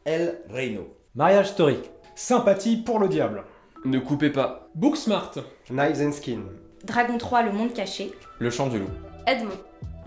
El Reino. Marriage Story. Sympathie pour le diable. Ne coupez pas. Booksmart. Knives and Skin. Dragon 3, le monde caché. Le chant du loup. Edmond.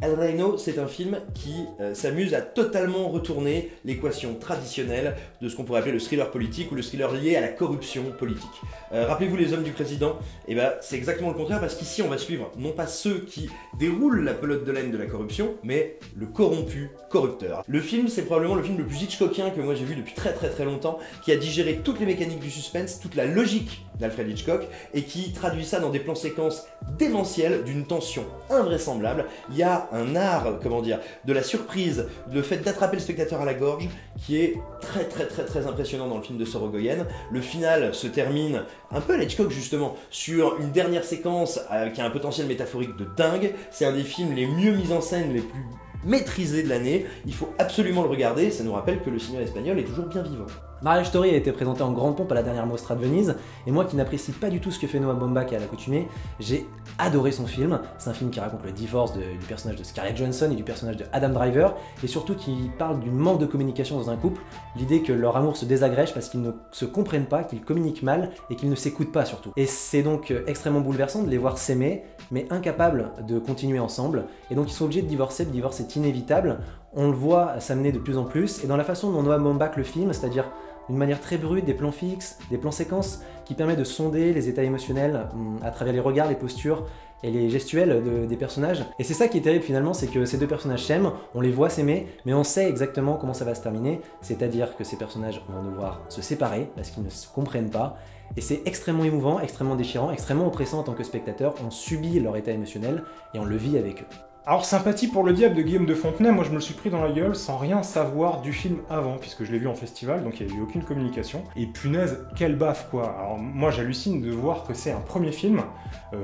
El Reino, c'est un film qui s'amuse à totalement retourner l'équation traditionnelle de ce qu'on pourrait appeler le thriller politique ou le thriller lié à la corruption politique. Rappelez-vous Les Hommes du Président, et c'est exactement le contraire parce qu'ici on va suivre non pas ceux qui déroulent la pelote de laine de la corruption, mais le corrompu corrupteur. Le film, c'est probablement le film le plus Hitchcockien que moi j'ai vu depuis très longtemps, qui a digéré toutes les mécaniques du suspense, toute la logique d'Alfred Hitchcock, et qui traduit ça dans des plans séquences démentiels d'une tension invraisemblable. Il y a un art, de la surprise, le fait d'attraper le spectateur à la gorge, qui est très impressionnant dans le film de Sorogoyen. Le final se termine un peu à Hitchcock justement, sur une dernière séquence qui a un potentiel métaphorique de dingue. C'est un des films les mieux mis en scène, les plus maîtrisés de l'année. Il faut absolument le regarder, ça nous rappelle que le cinéma espagnol est toujours bien vivant. Marriage Story a été présenté en grande pompe à la dernière Mostra de Venise, et moi qui n'apprécie pas du tout ce que fait Noah Baumbach à l'accoutumée, j'ai adoré son film. C'est un film qui raconte le divorce du personnage de Scarlett Johansson et du personnage de Adam Driver, et surtout qui parle du manque de communication dans un couple, l'idée que leur amour se désagrège parce qu'ils ne se comprennent pas, qu'ils communiquent mal et qu'ils ne s'écoutent pas surtout. Et c'est donc extrêmement bouleversant de les voir s'aimer, mais incapables de continuer ensemble, et donc ils sont obligés de divorcer, le divorce est inévitable, on le voit s'amener de plus en plus, et dans la façon dont Noah Baumbach le filme, c'est-à-dire d'une manière très brute, des plans fixes, des plans séquences qui permettent de sonder les états émotionnels à travers les regards, les postures et les gestuels des personnages. Et c'est ça qui est terrible finalement, c'est que ces deux personnages s'aiment, on les voit s'aimer, mais on sait exactement comment ça va se terminer, c'est-à-dire que ces personnages vont devoir se séparer parce qu'ils ne se comprennent pas. Et c'est extrêmement émouvant, extrêmement déchirant, extrêmement oppressant en tant que spectateur, on subit leur état émotionnel et on le vit avec eux. Alors, Sympathie pour le diable de Guillaume de Fontenay, moi je me le suis pris dans la gueule sans rien savoir du film avant, puisque je l'ai vu en festival, donc il n'y a eu aucune communication. Et punaise, quelle baffe quoi. Alors moi j'hallucine de voir que c'est un premier film.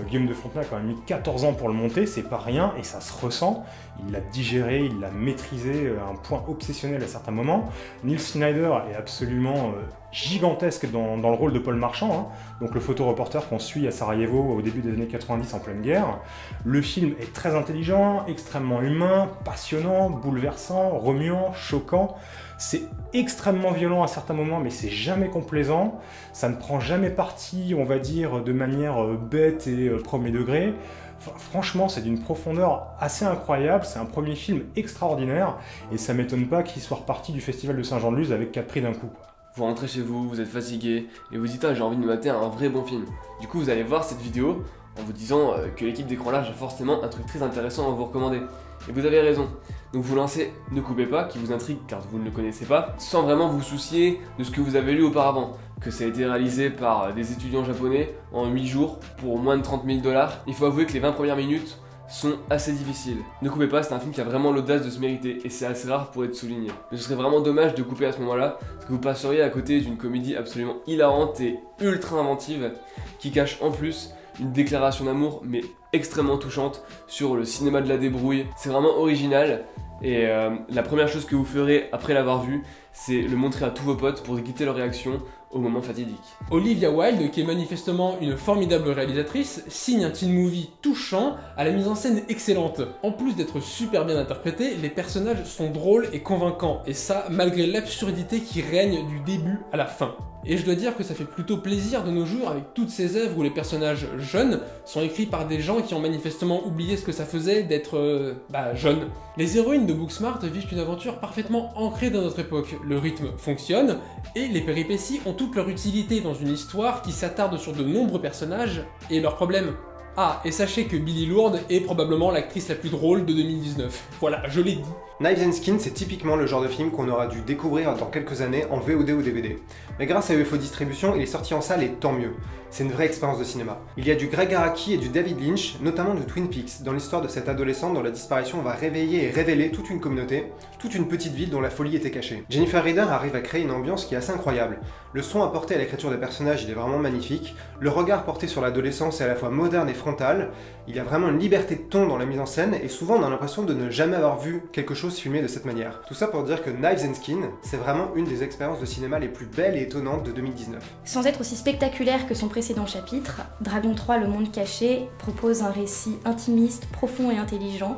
Guillaume de Fontenay a quand même mis 14 ans pour le monter, c'est pas rien, et ça se ressent. Il l'a digéré, il l'a maîtrisé à un point obsessionnel à certains moments. Neil Schneider est absolument gigantesque dans le rôle de Paul Marchand, donc le photoreporter qu'on suit à Sarajevo au début des années 90 en pleine guerre. Le film est très intelligent, extrêmement humain, passionnant, bouleversant, remuant, choquant. C'est extrêmement violent à certains moments, mais c'est jamais complaisant. Ça ne prend jamais parti, on va dire, de manière bête et premier degré. Enfin, franchement, c'est d'une profondeur assez incroyable, c'est un premier film extraordinaire, et ça m'étonne pas qu'il soit reparti du festival de Saint-Jean-de-Luz avec 4 prix d'un coup. Vous rentrez chez vous, vous êtes fatigué, et vous dites « Ah, j'ai envie de me mater un vrai bon film ». Du coup, vous allez voir cette vidéo en vous disant que l'équipe d'Écran Large a forcément un truc très intéressant à vous recommander. Et vous avez raison. Donc vous lancez Ne coupez pas, qui vous intrigue car vous ne le connaissez pas, sans vraiment vous soucier de ce que vous avez lu auparavant. Que ça a été réalisé par des étudiants japonais en 8 jours pour moins de 30 000 $. Il faut avouer que les 20 premières minutes sont assez difficiles. Ne coupez pas, c'est un film qui a vraiment l'audace de se mériter et c'est assez rare pour être souligné. Mais ce serait vraiment dommage de couper à ce moment-là, parce que vous passeriez à côté d'une comédie absolument hilarante et ultra inventive qui cache en plus une déclaration d'amour mais extrêmement touchante sur le cinéma de la débrouille. C'est vraiment original et la première chose que vous ferez après l'avoir vu, c'est le montrer à tous vos potes pour guetter leur réaction au moment fatidique. Olivia Wilde, qui est manifestement une formidable réalisatrice, signe un teen movie touchant à la mise en scène excellente. En plus d'être super bien interprétés, les personnages sont drôles et convaincants, et ça malgré l'absurdité qui règne du début à la fin. Et je dois dire que ça fait plutôt plaisir de nos jours avec toutes ces œuvres où les personnages jeunes sont écrits par des gens qui ont manifestement oublié ce que ça faisait d'être jeunes. Les héroïnes de Booksmart vivent une aventure parfaitement ancrée dans notre époque. Le rythme fonctionne, et les péripéties ont toute leur utilité dans une histoire qui s'attarde sur de nombreux personnages et leurs problèmes. Ah, et sachez que Billie Lourdes est probablement l'actrice la plus drôle de 2019. Voilà, je l'ai dit. Knives and Skin, c'est typiquement le genre de film qu'on aura dû découvrir dans quelques années en VOD ou DVD. Mais grâce à UFO Distribution, il est sorti en salle et tant mieux. C'est une vraie expérience de cinéma. Il y a du Greg Araki et du David Lynch, notamment de Twin Peaks, dans l'histoire de cet adolescent dont la disparition va réveiller et révéler toute une communauté, toute une petite ville dont la folie était cachée. Jennifer Reeder arrive à créer une ambiance qui est assez incroyable. Le son apporté à l'écriture des personnages, il est vraiment magnifique. Le regard porté sur l'adolescence est à la fois moderne et frontal. Il y a vraiment une liberté de ton dans la mise en scène, et souvent on a l'impression de ne jamais avoir vu quelque chose filmé de cette manière. Tout ça pour dire que Knives and Skin, c'est vraiment une des expériences de cinéma les plus belles et étonnantes de 2019. Sans être aussi spectaculaire que son précédent chapitre, Dragon 3, le monde caché propose un récit intimiste, profond et intelligent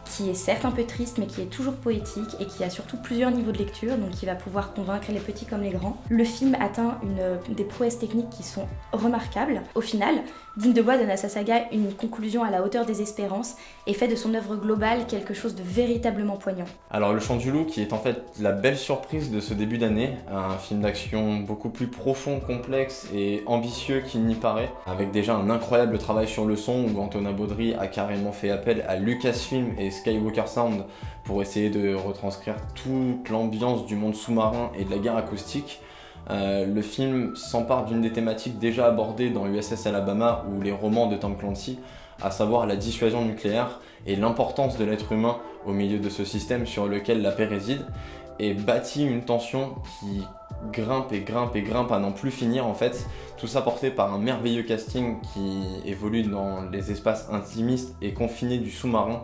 qui est certes un peu triste mais qui est toujours poétique et qui a surtout plusieurs niveaux de lecture, donc qui va pouvoir convaincre les petits comme les grands. Le film atteint des prouesses techniques qui sont remarquables. Au final, Digne de Bois donne à sa saga une conclusion à la hauteur des espérances et fait de son œuvre globale quelque chose de véritablement poignant. Alors Le Chant du Loup, qui est en fait la belle surprise de ce début d'année, un film d'action beaucoup plus profond, complexe et ambitieux qu'il n'y paraît, avec déjà un incroyable travail sur le son où Antonin Baudry a carrément fait appel à Lucasfilm et Skywalker Sound pour essayer de retranscrire toute l'ambiance du monde sous-marin et de la guerre acoustique. Le film s'empare d'une des thématiques déjà abordées dans USS Alabama ou les romans de Tom Clancy, à savoir la dissuasion nucléaire et l'importance de l'être humain au milieu de ce système sur lequel la paix réside, et bâtit une tension qui grimpe et grimpe et grimpe à n'en plus finir en fait, tout ça porté par un merveilleux casting qui évolue dans les espaces intimistes et confinés du sous-marin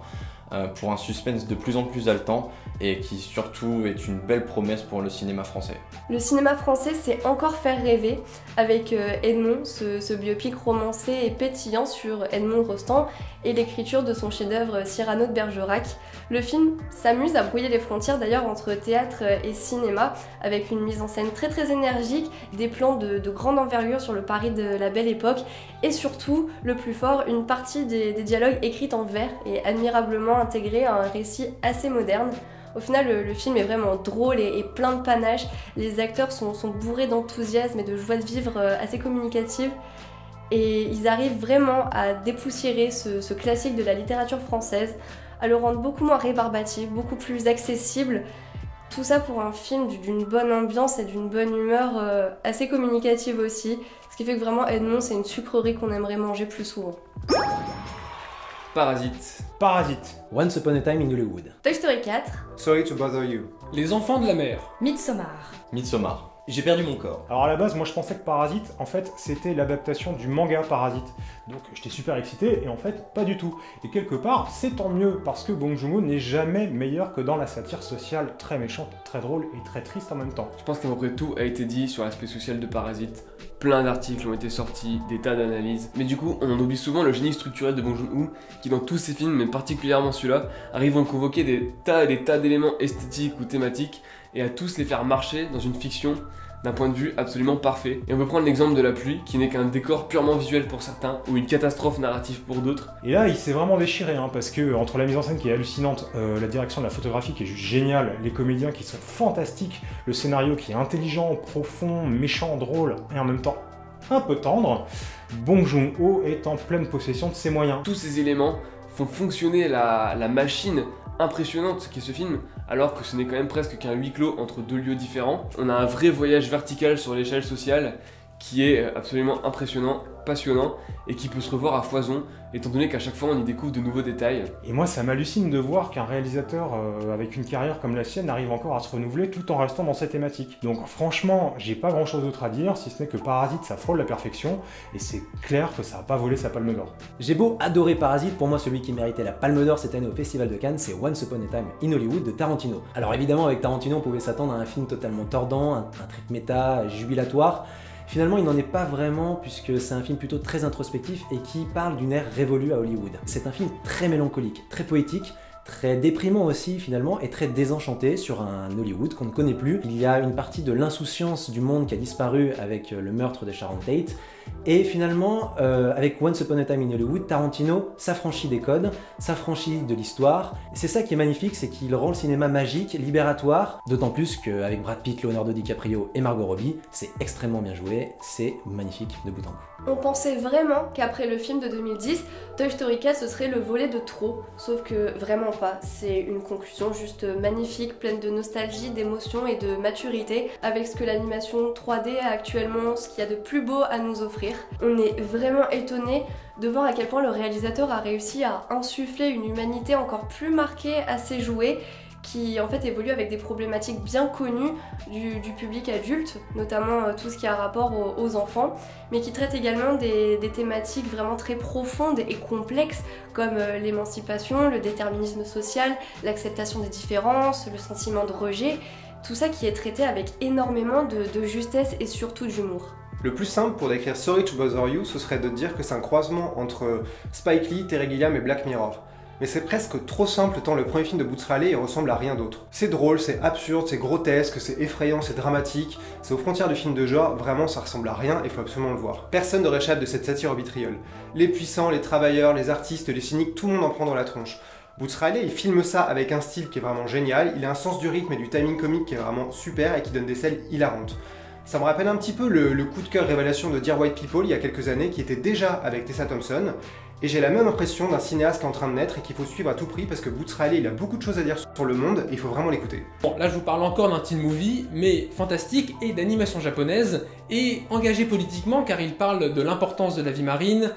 pour un suspense de plus en plus haletant et qui surtout est une belle promesse pour le cinéma français. Le cinéma français sait encore faire rêver avec Edmond, ce biopic romancé et pétillant sur Edmond Rostand et l'écriture de son chef-d'œuvre Cyrano de Bergerac. Le film s'amuse à brouiller les frontières d'ailleurs entre théâtre et cinéma avec une mise en scène très énergique, des plans de grande envergure sur le Paris de la Belle Époque et surtout, le plus fort, une partie des dialogues écrits en vers et admirablement intégrés à un récit assez moderne. Au final, le film est vraiment drôle et plein de panache. Les acteurs sont bourrés d'enthousiasme et de joie de vivre assez communicative. Et ils arrivent vraiment à dépoussiérer ce classique de la littérature française, à le rendre beaucoup moins rébarbatif, beaucoup plus accessible. Tout ça pour un film d'une bonne ambiance et d'une bonne humeur assez communicative aussi. Ce qui fait que vraiment Edmond, c'est une sucrerie qu'on aimerait manger plus souvent. Parasite. Once Upon a Time in Hollywood. Toy Story 4, Sorry to bother you. Les enfants de la mer. Midsommar. Midsommar. J'ai perdu mon corps. Alors à la base, moi je pensais que Parasite, en fait, c'était l'adaptation du manga Parasite. Donc j'étais super excité, et en fait, pas du tout. Et quelque part, c'est tant mieux, parce que Bong Joon-ho n'est jamais meilleur que dans la satire sociale très méchante, très drôle et très triste en même temps. Je pense qu'à peu près tout a été dit sur l'aspect social de Parasite. Plein d'articles ont été sortis, des tas d'analyses. Mais du coup, on oublie souvent le génie structurel de Bong Joon-ho, qui dans tous ses films, mais particulièrement celui-là, arrive à convoquer des tas d'éléments esthétiques ou thématiques, et à tous les faire marcher dans une fiction d'un point de vue absolument parfait. Et on peut prendre l'exemple de La Pluie, qui n'est qu'un décor purement visuel pour certains, ou une catastrophe narrative pour d'autres. Et là, il s'est vraiment déchiré, parce que entre la mise en scène qui est hallucinante, la direction de la photographie qui est juste géniale, les comédiens qui sont fantastiques, le scénario qui est intelligent, profond, méchant, drôle, et en même temps un peu tendre, Bong Joon-ho est en pleine possession de ses moyens. Tous ces éléments font fonctionner la machine impressionnante qu'est ce film, alors que ce n'est quand même presque qu'un huis clos entre deux lieux différents. On a un vrai voyage vertical sur l'échelle sociale qui est absolument impressionnant, passionnant et qui peut se revoir à foison, étant donné qu'à chaque fois on y découvre de nouveaux détails. Et moi ça m'hallucine de voir qu'un réalisateur avec une carrière comme la sienne arrive encore à se renouveler tout en restant dans cette thématique. Donc franchement, j'ai pas grand chose d'autre à dire, si ce n'est que Parasite ça frôle la perfection, et c'est clair que ça a pas volé sa palme d'or. J'ai beau adorer Parasite, pour moi celui qui méritait la Palme d'Or cette année au Festival de Cannes, c'est Once Upon a Time in Hollywood de Tarantino. Alors évidemment avec Tarantino on pouvait s'attendre à un film totalement tordant, un trip méta, jubilatoire. Finalement, il n'en est pas vraiment puisque c'est un film plutôt très introspectif et qui parle d'une ère révolue à Hollywood. C'est un film très mélancolique, très poétique, très déprimant aussi finalement et très désenchanté sur un Hollywood qu'on ne connaît plus. Il y a une partie de l'insouciance du monde qui a disparu avec le meurtre de Sharon Tate. Et finalement, avec Once Upon a Time in Hollywood, Tarantino s'affranchit des codes, s'affranchit de l'histoire. C'est ça qui est magnifique, c'est qu'il rend le cinéma magique, libératoire, d'autant plus qu'avec Brad Pitt, Leonardo DiCaprio et Margot Robbie, c'est extrêmement bien joué, c'est magnifique de bout en bout. On pensait vraiment qu'après le film de 2010, Toy Story 4 ce serait le volet de trop, sauf que vraiment pas. C'est une conclusion juste magnifique, pleine de nostalgie, d'émotion et de maturité, avec ce que l'animation 3D a actuellement, ce qu'il y a de plus beau à nous offrir. On est vraiment étonné de voir à quel point le réalisateur a réussi à insuffler une humanité encore plus marquée à ses jouets, qui en fait évolue avec des problématiques bien connues du public adulte, notamment tout ce qui a rapport aux enfants, mais qui traite également des thématiques vraiment très profondes et complexes comme l'émancipation, le déterminisme social, l'acceptation des différences, le sentiment de rejet, tout ça qui est traité avec énormément de justesse et surtout d'humour. Le plus simple pour décrire Sorry to Bother You, ce serait de dire que c'est un croisement entre Spike Lee, Terry Gilliam et Black Mirror. Mais c'est presque trop simple tant le premier film de Boots Riley ressemble à rien d'autre. C'est drôle, c'est absurde, c'est grotesque, c'est effrayant, c'est dramatique, c'est aux frontières du film de genre, vraiment ça ressemble à rien et faut absolument le voir. Personne ne réchappe de cette satire au vitriol. Les puissants, les travailleurs, les artistes, les cyniques, tout le monde en prend dans la tronche. Boots Riley, il filme ça avec un style qui est vraiment génial, il a un sens du rythme et du timing comique qui est vraiment super et qui donne des scènes hilarantes. Ça me rappelle un petit peu le coup de cœur révélation de Dear White People il y a quelques années qui était déjà avec Tessa Thompson. Et j'ai la même impression d'un cinéaste qui est en train de naître et qu'il faut suivre à tout prix parce que Boots Riley il a beaucoup de choses à dire sur le monde et il faut vraiment l'écouter. Bon, là je vous parle encore d'un teen movie, mais fantastique et d'animation japonaise, et engagé politiquement car il parle de l'importance de la vie marine,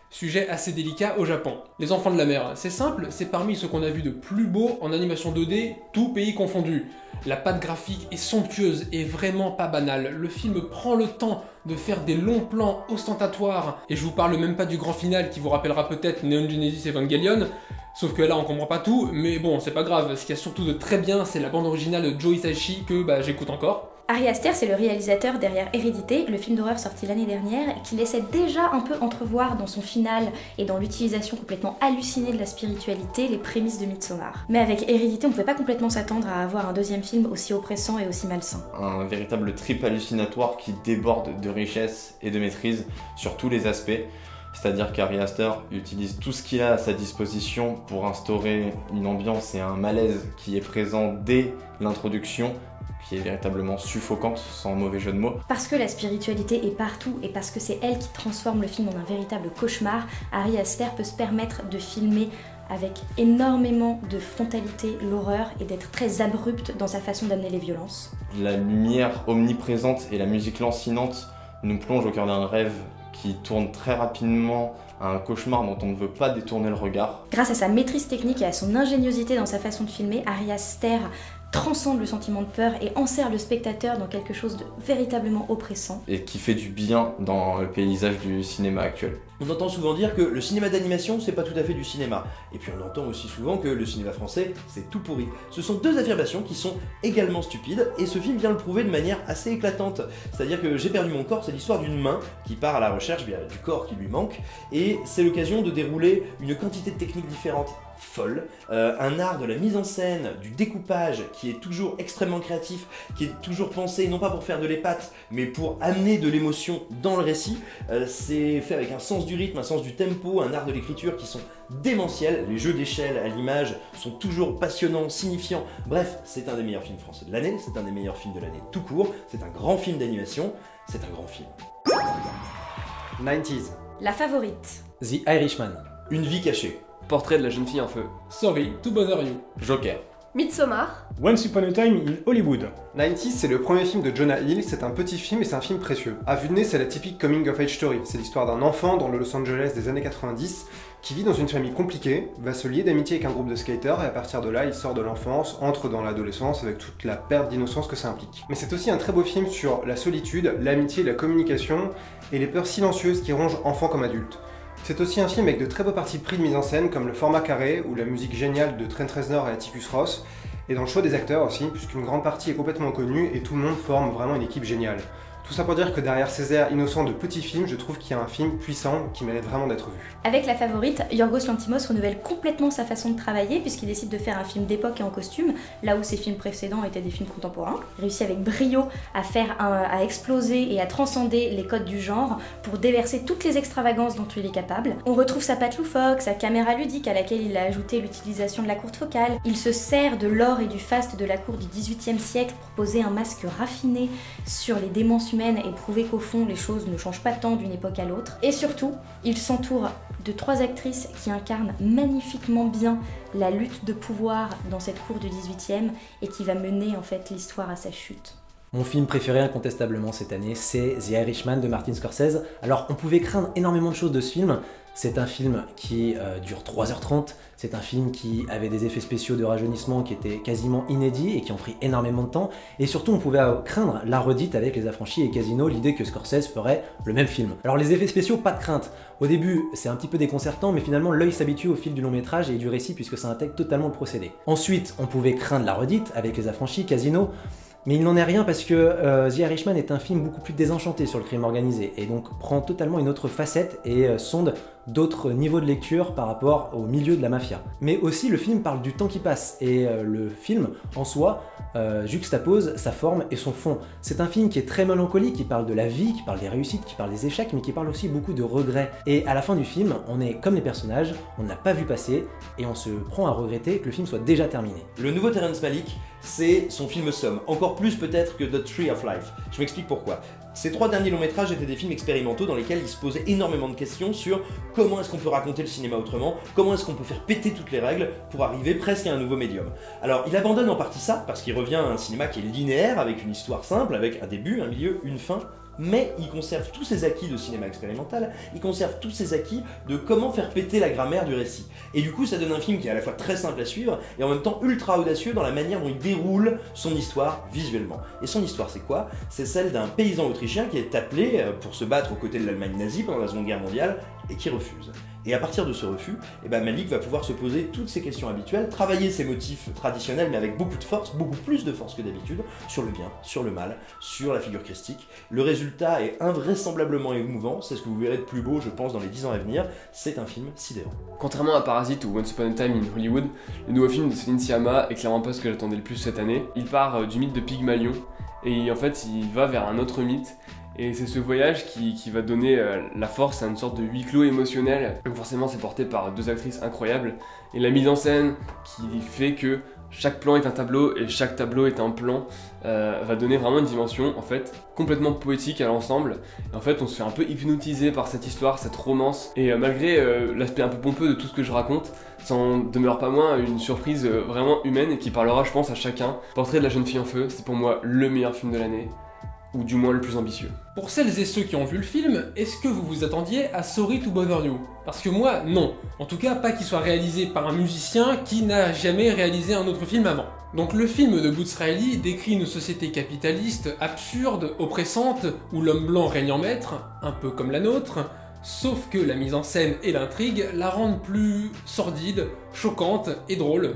sujet assez délicat au Japon. Les enfants de la mer, c'est simple, c'est parmi ce qu'on a vu de plus beau en animation 2D, tout pays confondu. La patte graphique est somptueuse et vraiment pas banale. Le film prend le temps de faire des longs plans ostentatoires, et je vous parle même pas du grand final qui vous rappellera peut-être Neon Genesis Evangelion, sauf que là on comprend pas tout, mais bon c'est pas grave, ce qu'il y a surtout de très bien c'est la bande originale de Joe Hisaishi que j'écoute encore. Ari Aster, c'est le réalisateur derrière Hérédité, le film d'horreur sorti l'année dernière, qui laissait déjà un peu entrevoir dans son final et dans l'utilisation complètement hallucinée de la spiritualité les prémices de Midsommar. Mais avec Hérédité, on pouvait pas complètement s'attendre à avoir un deuxième film aussi oppressant et aussi malsain. Un véritable trip hallucinatoire qui déborde de richesse et de maîtrise sur tous les aspects. C'est-à-dire qu'Ari Aster utilise tout ce qu'il a à sa disposition pour instaurer une ambiance et un malaise qui est présent dès l'introduction, qui est véritablement suffocante, sans mauvais jeu de mots. Parce que la spiritualité est partout et parce que c'est elle qui transforme le film en un véritable cauchemar, Ari Aster peut se permettre de filmer avec énormément de frontalité l'horreur et d'être très abrupt dans sa façon d'amener les violences. La lumière omniprésente et la musique lancinante nous plongent au cœur d'un rêve qui tourne très rapidement à un cauchemar dont on ne veut pas détourner le regard. Grâce à sa maîtrise technique et à son ingéniosité dans sa façon de filmer, Ari Aster transcende le sentiment de peur et enserre le spectateur dans quelque chose de véritablement oppressant. Et qui fait du bien dans le paysage du cinéma actuel. On entend souvent dire que le cinéma d'animation, c'est pas tout à fait du cinéma. Et puis on entend aussi souvent que le cinéma français, c'est tout pourri. Ce sont deux affirmations qui sont également stupides, et ce film vient le prouver de manière assez éclatante. C'est-à-dire que J'ai perdu mon corps, c'est l'histoire d'une main qui part à la recherche du corps qui lui manque, et c'est l'occasion de dérouler une quantité de techniques différentes folle, un art de la mise en scène, du découpage qui est toujours extrêmement créatif, qui est toujours pensé non pas pour faire de l'épate, mais pour amener de l'émotion dans le récit. C'est fait avec un sens du rythme, un sens du tempo, un art de l'écriture qui sont démentiels. Les jeux d'échelle à l'image sont toujours passionnants, signifiants. Bref, c'est un des meilleurs films français de l'année, c'est un des meilleurs films de l'année tout court, c'est un grand film d'animation, c'est un grand film. 90s. La favorite. The Irishman. Une vie cachée. Portrait de la jeune fille en feu. Sorry to bother you. Joker. Midsommar. Once Upon a Time in Hollywood. 90s, c'est le premier film de Jonah Hill, c'est un petit film et c'est un film précieux. À vue de nez, c'est la typique coming of age story. C'est l'histoire d'un enfant dans le Los Angeles des années 90 qui vit dans une famille compliquée, va se lier d'amitié avec un groupe de skaters et à partir de là, il sort de l'enfance, entre dans l'adolescence avec toute la perte d'innocence que ça implique. Mais c'est aussi un très beau film sur la solitude, l'amitié, la communication et les peurs silencieuses qui rongent enfants comme adultes. C'est aussi un film avec de très beaux partis pris de mise en scène comme le format carré ou la musique géniale de Trent Reznor et Atticus Ross, et dans le choix des acteurs aussi, puisqu'une grande partie est complètement inconnue et tout le monde forme vraiment une équipe géniale. Tout ça pour dire que derrière ces airs innocents de petits films, je trouve qu'il y a un film puissant qui mérite vraiment d'être vu. Avec La Favorite, Yorgos Lanthimos renouvelle complètement sa façon de travailler puisqu'il décide de faire un film d'époque et en costume, là où ses films précédents étaient des films contemporains. Il réussit avec brio à exploser et à transcender les codes du genre pour déverser toutes les extravagances dont il est capable. On retrouve sa patte loufoque, sa caméra ludique à laquelle il a ajouté l'utilisation de la courte focale. Il se sert de l'or et du faste de la cour du XVIIIe siècle pour poser un masque raffiné sur les démences humaines et prouver qu'au fond les choses ne changent pas tant d'une époque à l'autre. Et surtout, il s'entoure de 3 actrices qui incarnent magnifiquement bien la lutte de pouvoir dans cette cour du 18e et qui va mener en fait l'histoire à sa chute. Mon film préféré incontestablement cette année, c'est The Irishman de Martin Scorsese. Alors on pouvait craindre énormément de choses de ce film. C'est un film qui dure 3h30, c'est un film qui avait des effets spéciaux de rajeunissement qui étaient quasiment inédits et qui ont pris énormément de temps. Et surtout on pouvait craindre la redite avec Les Affranchis et Casino, l'idée que Scorsese ferait le même film. Alors les effets spéciaux, pas de crainte. Au début c'est un petit peu déconcertant, mais finalement l'œil s'habitue au fil du long métrage et du récit puisque ça intègre totalement le procédé. Ensuite on pouvait craindre la redite avec Les Affranchis, Casino. Mais il n'en est rien parce que The Irishman est un film beaucoup plus désenchanté sur le crime organisé et donc prend totalement une autre facette et sonde d'autres niveaux de lecture par rapport au milieu de la mafia. Mais aussi le film parle du temps qui passe et le film en soi juxtapose sa forme et son fond. C'est un film qui est très mélancolique, qui parle de la vie, qui parle des réussites, qui parle des échecs, mais qui parle aussi beaucoup de regrets. Et à la fin du film, on est comme les personnages, on n'a pas vu passer et on se prend à regretter que le film soit déjà terminé. Le nouveau Terrence Malick, c'est son film somme, encore plus peut-être que The Tree of Life. Je m'explique pourquoi. Ces 3 derniers longs métrages étaient des films expérimentaux dans lesquels il se posait énormément de questions sur comment est-ce qu'on peut raconter le cinéma autrement, comment est-ce qu'on peut faire péter toutes les règles pour arriver presque à un nouveau médium. Alors il abandonne en partie ça, parce qu'il revient à un cinéma qui est linéaire, avec une histoire simple, avec un début, un milieu, une fin, mais il conserve tous ses acquis de cinéma expérimental, il conserve tous ses acquis de comment faire péter la grammaire du récit. Et du coup ça donne un film qui est à la fois très simple à suivre et en même temps ultra audacieux dans la manière dont il déroule son histoire visuellement. Et son histoire c'est quoi? C'est celle d'un paysan autrichien qui est appelé pour se battre aux côtés de l'Allemagne nazie pendant la Seconde Guerre mondiale et qui refuse. Et à partir de ce refus, Malick va pouvoir se poser toutes ces questions habituelles, travailler ses motifs traditionnels mais avec beaucoup de force, beaucoup plus de force que d'habitude, sur le bien, sur le mal, sur la figure christique. Le résultat est invraisemblablement émouvant, c'est ce que vous verrez de plus beau je pense dans les 10 ans à venir, c'est un film sidérant. Contrairement à Parasite ou Once Upon a Time in Hollywood, le nouveau film de Céline Sciamma est clairement pas ce que j'attendais le plus cette année. Il part du mythe de Pygmalion et en fait il va vers un autre mythe. Et c'est ce voyage qui va donner la force à une sorte de huis clos émotionnel. Donc forcément c'est porté par 2 actrices incroyables. Et la mise en scène qui fait que chaque plan est un tableau et chaque tableau est un plan va donner vraiment une dimension en fait complètement poétique à l'ensemble. Et en fait on se fait un peu hypnotiser par cette histoire, cette romance. Et malgré l'aspect un peu pompeux de tout ce que je raconte, ça en demeure pas moins une surprise vraiment humaine et qui parlera je pense à chacun. Portrait de la jeune fille en feu, c'est pour moi le meilleur film de l'année. Ou du moins le plus ambitieux. Pour celles et ceux qui ont vu le film, est-ce que vous vous attendiez à Sorry to Bother You? Parce que moi, non. En tout cas, pas qu'il soit réalisé par un musicien qui n'a jamais réalisé un autre film avant. Donc le film de Boots Riley décrit une société capitaliste absurde, oppressante, où l'homme blanc règne en maître, un peu comme la nôtre, sauf que la mise en scène et l'intrigue la rendent plus sordide, choquante et drôle.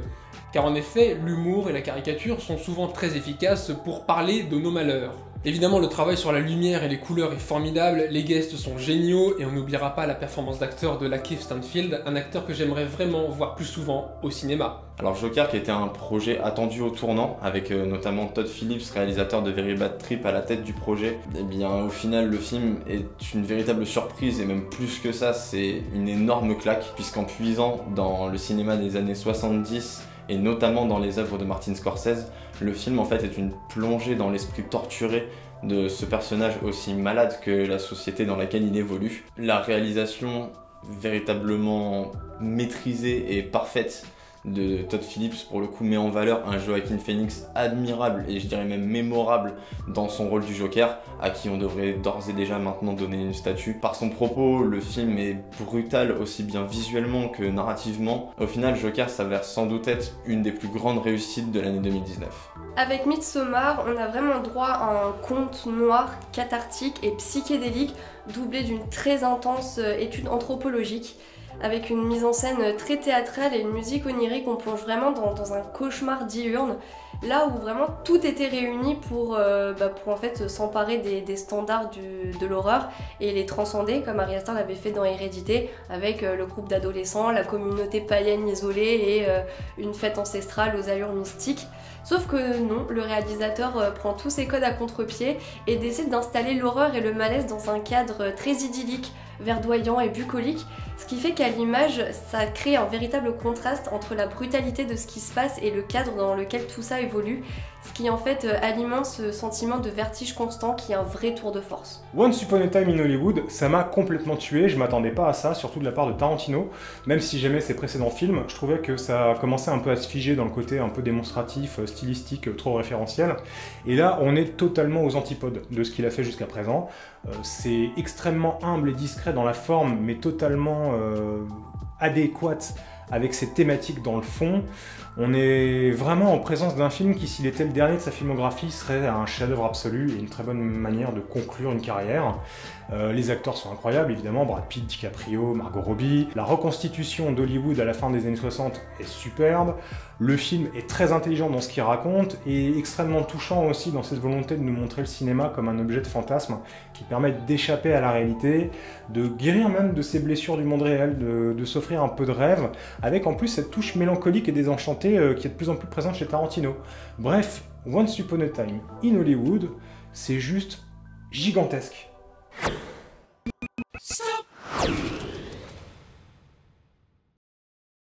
Car en effet, l'humour et la caricature sont souvent très efficaces pour parler de nos malheurs. Évidemment, le travail sur la lumière et les couleurs est formidable, les guests sont géniaux, et on n'oubliera pas la performance d'acteur de Lakeith Stanfield, un acteur que j'aimerais vraiment voir plus souvent au cinéma. Alors Joker qui était un projet attendu au tournant, avec notamment Todd Phillips, réalisateur de Very Bad Trip, à la tête du projet, et bien au final le film est une véritable surprise, et même plus que ça, c'est une énorme claque, puisqu'en puisant dans le cinéma des années 70, et notamment dans les œuvres de Martin Scorsese, le film en fait est une plongée dans l'esprit torturé de ce personnage aussi malade que la société dans laquelle il évolue. La réalisation véritablement maîtrisée et parfaite de Todd Phillips pour le coup met en valeur un Joaquin Phoenix admirable et je dirais même mémorable dans son rôle du Joker, à qui on devrait d'ores et déjà maintenant donner une statue. Par son propos, le film est brutal aussi bien visuellement que narrativement. Au final, Joker s'avère sans doute être une des plus grandes réussites de l'année 2019. Avec Midsommar, on a vraiment droit à un conte noir, cathartique et psychédélique, doublé d'une très intense étude anthropologique. Avec une mise en scène très théâtrale et une musique onirique, on plonge vraiment dans un cauchemar diurne, là où vraiment tout était réuni pour en fait s'emparer des standards de l'horreur et les transcender, comme Ari Aster l'avait fait dans Hérédité, avec le groupe d'adolescents, la communauté païenne isolée et une fête ancestrale aux allures mystiques. Sauf que non, le réalisateur prend tous ses codes à contre-pied et décide d'installer l'horreur et le malaise dans un cadre très idyllique, verdoyant et bucolique, ce qui fait qu'à l'image, ça crée un véritable contraste entre la brutalité de ce qui se passe et le cadre dans lequel tout ça évolue, ce qui en fait alimente ce sentiment de vertige constant qui est un vrai tour de force. Once Upon a Time in Hollywood, ça m'a complètement tué, je m'attendais pas à ça, surtout de la part de Tarantino. Même si j'aimais ses précédents films, je trouvais que ça commençait un peu à se figer dans le côté un peu démonstratif, stylistique, trop référentiel. Et là, on est totalement aux antipodes de ce qu'il a fait jusqu'à présent. C'est extrêmement humble et discret dans la forme, mais totalement adéquate avec ses thématiques dans le fond. On est vraiment en présence d'un film qui, s'il était le dernier de sa filmographie, serait un chef-d'œuvre absolu et une très bonne manière de conclure une carrière. Les acteurs sont incroyables, évidemment, Brad Pitt, DiCaprio, Margot Robbie. La reconstitution d'Hollywood à la fin des années 60 est superbe. Le film est très intelligent dans ce qu'il raconte et extrêmement touchant aussi dans cette volonté de nous montrer le cinéma comme un objet de fantasme qui permet d'échapper à la réalité, de guérir même de ses blessures du monde réel, de s'offrir un peu de rêve, avec en plus cette touche mélancolique et désenchantée qui est de plus en plus présente chez Tarantino. Bref, Once Upon a Time in Hollywood, c'est juste gigantesque.